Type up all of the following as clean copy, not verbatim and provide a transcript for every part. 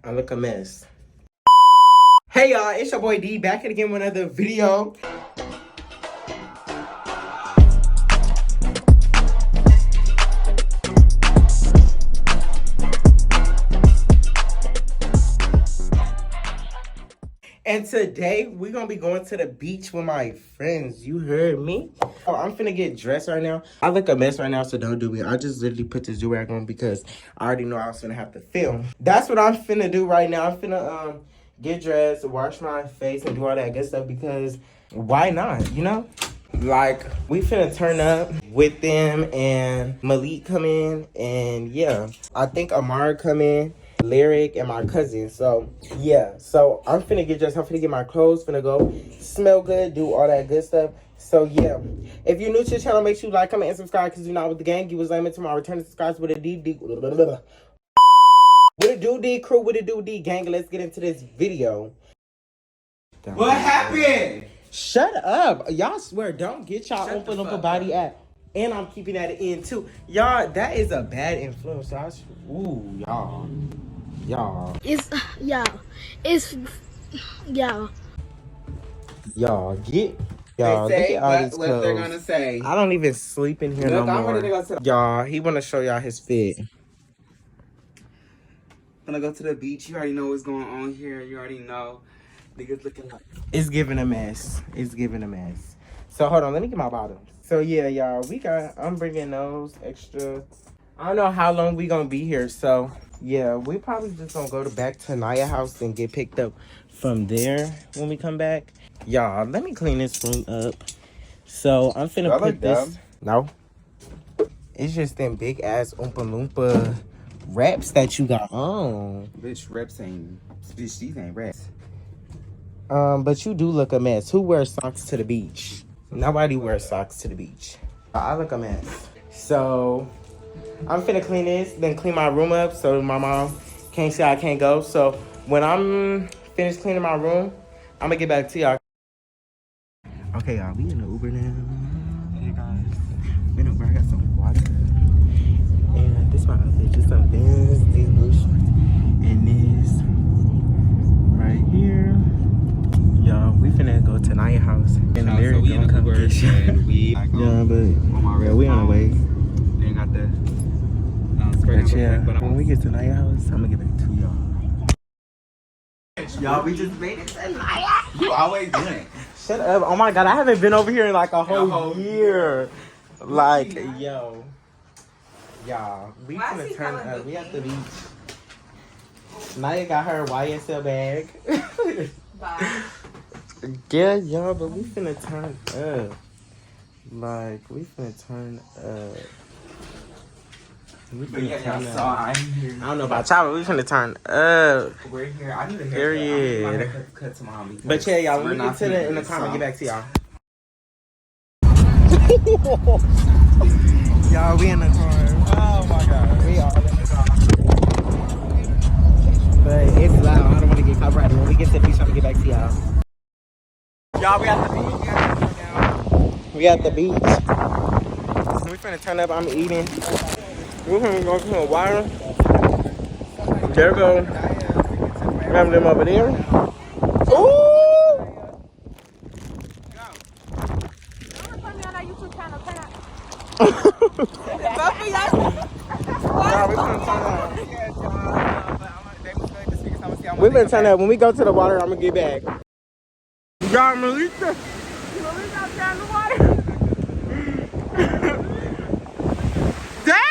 I look a mess. Hey y'all, it's your boy D back again with another video. And today we're gonna be going to the beach with my friends. You heard me? Oh, I'm finna get dressed right now. I look a mess right now, so don't do me. I just literally put this Zodiac on because I already know I was finna have to film. That's what I'm finna do right now. I'm finna get dressed, wash my face, and do all that good stuff because why not, you know? Like, we finna turn up with them and Malik come in and yeah. I think Amara come in. Lyric and my cousin. So yeah, so I'm finna get dressed. I'm finna get my clothes, finna go smell good, do all that good stuff. So yeah, if you're new to the channel, make sure you like, comment, and subscribe because you're not with the gang. You was lame to my return to subscribe with a D with a do D crew, with a do D gang. Let's get into this video. What happened? Shut up. Y'all swear, don't get y'all open body at. And I'm keeping that in too. Y'all, that is a bad influence. Ooh, y'all. Y'all. It's Y'all get y'all. They say look at all these what clothes. they're gonna say. I don't even sleep in here no I'm more. ready to go to Y'all, he wanna show y'all his fit. gonna go to the beach. You already know what's going on here. You already know. Niggas looking like It's giving a mess. It's giving a mess. So hold on, let me get my bottoms. So yeah, y'all, I'm bringing those extra. I don't know how long we gonna be here. So yeah, we probably just gonna go back to Naya house and get picked up from there when we come back. Y'all, let me clean this room up. So I'm finna put this. dumb. No, it's just them big ass Oompa Loompa wraps that you got on. bitch reps ain't. Bitch, these ain't reps. But you do look a mess. Who wears socks to the beach? Nobody wears socks to the beach. I look a mess. So I'm finna clean this, then clean my room up so my mom can't say I can't go. So when I'm finished cleaning my room, I'm gonna get back to y'all. Okay, y'all, we in the Uber now. Hey guys, we in Uber. I got some water. And this is my outfit. Just some Vans, these blue shorts, and this right here. Y'all, we finna go to Naya house. And Lyric gonna come get you. Yeah, but we on the way. They got the But yeah, when we get to Naya house, I'm gonna get back to y'all. y'all, we just made it to Naya. You always doing it. Shut up. Oh my god, I haven't been over here in like a whole year. Like, yo. Y'all, we finna turn up. We at the beach. Naya got her YSL bag. bye. Yeah, y'all, but we finna turn up. Like, we finna turn up. We finna turn up. I don't know about y'all, but we finna turn up. We're here. I need a haircut. Period. Cut to mom. But yeah, y'all, when we get to the in the car, I'll get back to y'all. Y'all, we in the car. Oh my god. We all in the car. But it's loud. I don't want to get copyrighted. When we get to the beach, I'm gonna get back to y'all. Y'all, we at the beach. We at the beach. We finna turn up. I'm eating. We're gonna go to the water. There we go. Grab them over there. Ooh! We've been turning up. When we go to the water, I'm gonna get back. Y'all, Melissa down the water. Damn!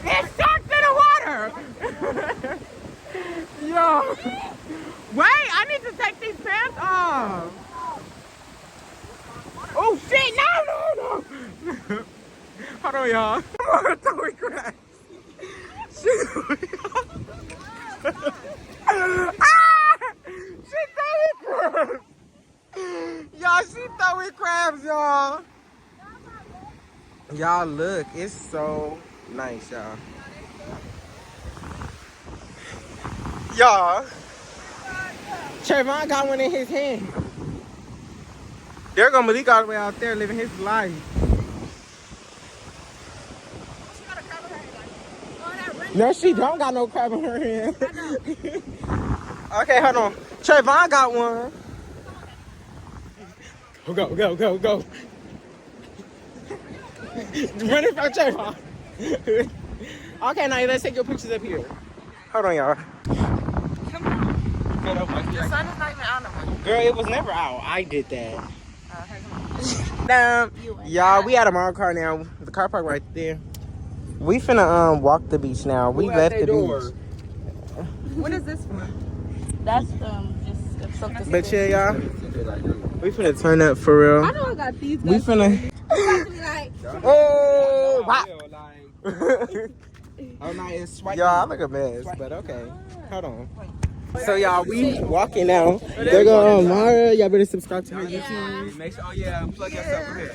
It's stuck to the water. Yo, wait! I need to take these pants off. Oh shit! No! Hold on, y'all. I'm gonna throw it crap. Shit! She throwing crabs. Y'all, she throwing crabs, y'all. Y'all, look, it's so nice, y'all. Y'all, Trayvon got one in his hand. There go Malik all the way out there living his life. No, she don't got no crab in her hand. Okay, hold on. Trayvon got one. Go, go, go, go. Running from Trayvon. Okay, now let's take your pictures up here. Hold on, y'all. Come on. The sun is not even out no more. Girl, it was never out. I did that. Okay, come on. Damn. Y'all, we at a mall car now. The car park right there. We finna walk the beach now. We left the beach. What is this for? That's just something. But yeah, y'all. We finna turn up for real. I know I got these guys. We finna. Like, Oh, wow. Oh no, it's swipe. Y'all, I look a mess, but okay. Hold on. So y'all, we walking now. There go Mara. Y'all better subscribe to her YouTube. Make sure, oh yeah, plug yourself in here.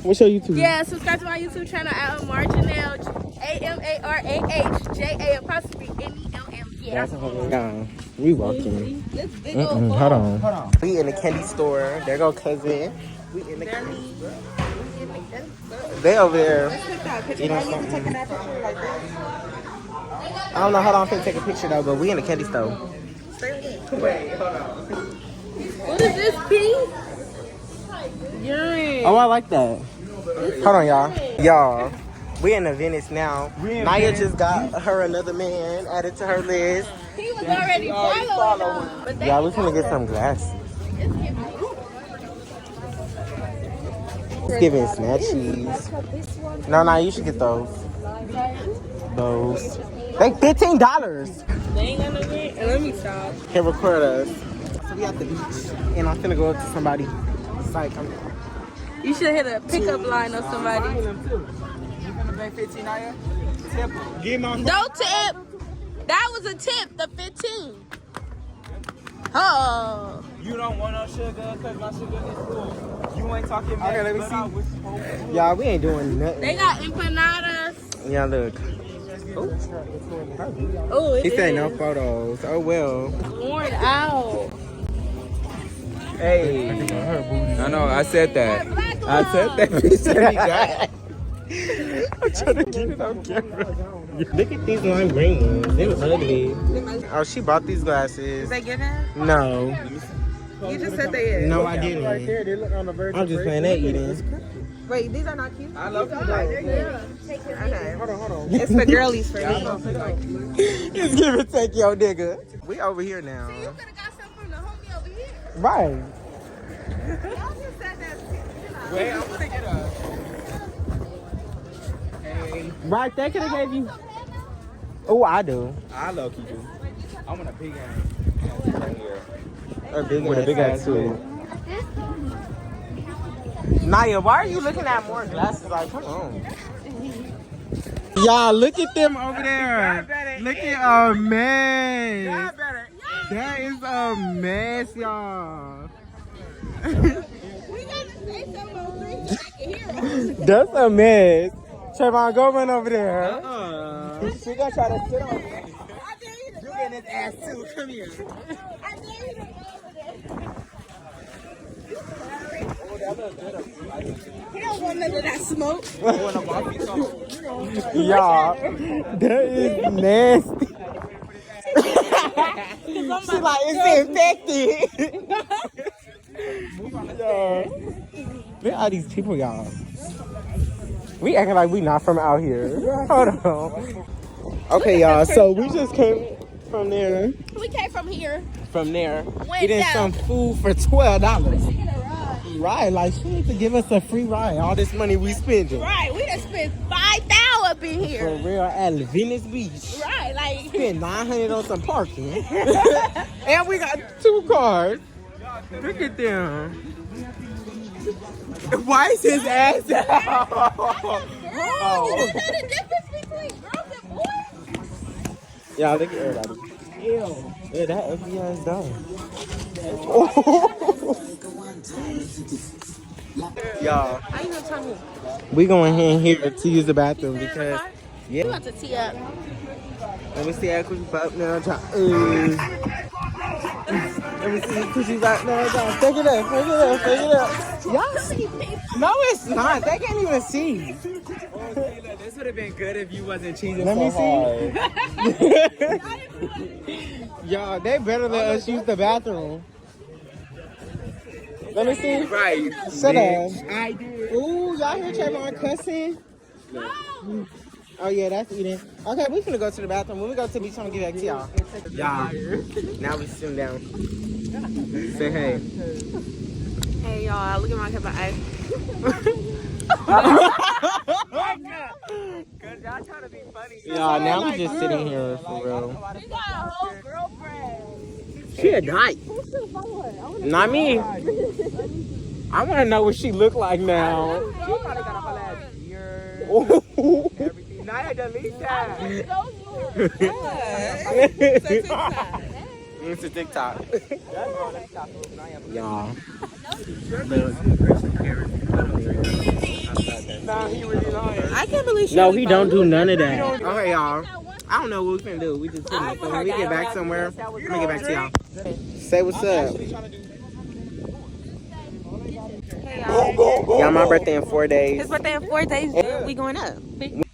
What's your YouTube? yeah, subscribe to my YouTube channel at Marjanelle, AMARAHJA_NELM. Yeah. Yeah, we walking. This big old ball. Hold on. We in the candy store. There go cousin. We in the candy store. They over there. You know something? I don't know how long I'm finna take a picture though, but we in the candy store. Wait, hold on. What is this, pink? Urine. Oh, I like that. Hold on, y'all. Y'all, we in the Venice now. Naya just got her another man added to her list. He was already following them. But they Y'all, we finna get some glasses. It's giving snatchies. No, you should get those. Those. They $15. They ain't got no green. And let me stop. Can record us. So we at the beach, and I'm finna go up to somebody. Psych, You should hit a pickup line or somebody. You gonna pay 15 Naya? Tip. Get my No tip. That was a tip, the 15. Oh. You don't want no sugar because my sugar is full. You ain't talking Okay, let me see. Y'all, we ain't doing nothing. They got empanadas. Yeah, look. Oh, He said no photos. Oh, well. Worn out. Hey. I know, I said that. I said that. He said he got. I'm trying to get it on camera. Look at these lime green ones. They was ugly. Oh, she bought these glasses. They get it? No. You just said they is. No, I didn't. I'm just playing that eating. Wait, these are not cute? I love you. Okay. Hold on. It's the girlies for me. It's give and take, yo, nigga. We over here now. You could have got some from the homie over here. Right. Y'all just said that. Wait, I'm gonna get a. Hey. Right, they could have gave you. Oh, I do. I low key do. I want a big ass right here. With a big ass too. Naya, why are you looking at more glasses? Like, come on. Y'all, look at them over there. Look at a mess. That is a mess, y'all. That's a mess. Trayvon, go run over there. She gonna try to sit on it. You getting his ass too. Come here. He don't want none of that smoke. Y'all, that is nasty. She like, it's infected. Look at all these people, y'all. We acting like we not from out here. Hold on. Okay, y'all, so we just came from there. We came from here. From there. Went Getting down. some food for $12. Right, like she needs to give us a free ride. All this money we spending. Right, we done spent 5,000 up in For here. real, at Venice Beach. Right, like. Spent $900 on some parking. And we got 2 cars. Look at them. Why is his ass out? Oh, you don't know the difference between girls and boys? Yeah, look at everybody. Ew. Yeah, that ugly ass dog. Y'all, How you gonna tell me? we going in here to use the bathroom because, You yeah. about to tee up. Let me see how quick you pop now. Let me see. Cause she's like, no, no, take it up, take it up, take it up. Y'all see? No, it's not. They can't even see. This would have been good if you wasn't cheating Let me so see. hard. Y'all, they better let us use the bathroom. Let me see. Right. Shut up. I did. Ooh, y'all hear Trayvon cussing? Oh yeah, that's eating. Okay, we finna go to the bathroom. When we go to the beach, I'm gonna get back to y'all. Y'all, now we sitting down. Say hey. Hey y'all, look at my cup of ice. Y'all trying to be funny. Y'all, now we just sitting here for real. She got a whole girlfriend. She a dyke. Who's still following? I wanna Not me. I wanna know what she look like now. She probably got a whole ass beard, Ooh. everything. Now I delete that. It's a TikTok. Y'all. Nah, he really lying. I can't believe she No, he don't do none of that. Okay, y'all. I don't know what we finna do. We just sitting there. When we get back somewhere, I'm gonna get back to y'all. Say what's up. Hey y'all. Y'all, my birthday in 4 days. His birthday in 4 days. Dude. We going up.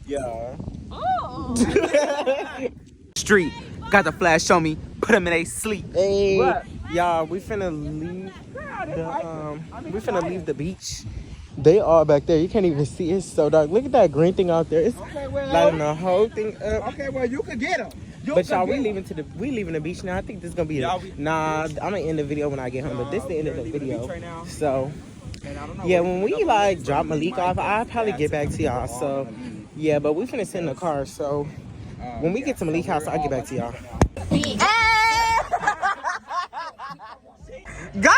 Yeah. Oh. Street. Got the flash on me. Put them in a sleep. Hey, What? y'all, we finna leave the beach. They are back there. You can't even see. It's so dark. Look at that green thing out there. It's lighting the whole thing up. Okay, well, you could get them. But y'all, we leaving the beach now. I think this is gonna be nah. I'm gonna end the video when I get home. But this is the end of the video. So yeah, when we like drop Malik off, I'll probably get back to y'all. So yeah, but we finna sit in the car. So when we get to Malik's house, I'll get back to y'all. Go!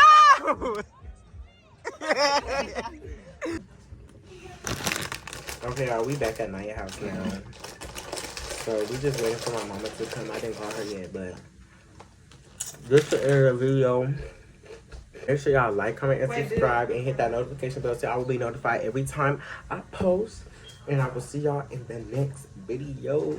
Okay, y'all, we back at Naya house now. So we just waiting for my mama to come. I didn't call her yet, but just to end the video. Make sure y'all like, comment, and subscribe, and hit that notification bell so I will be notified every time I post. And I will see y'all in the next video.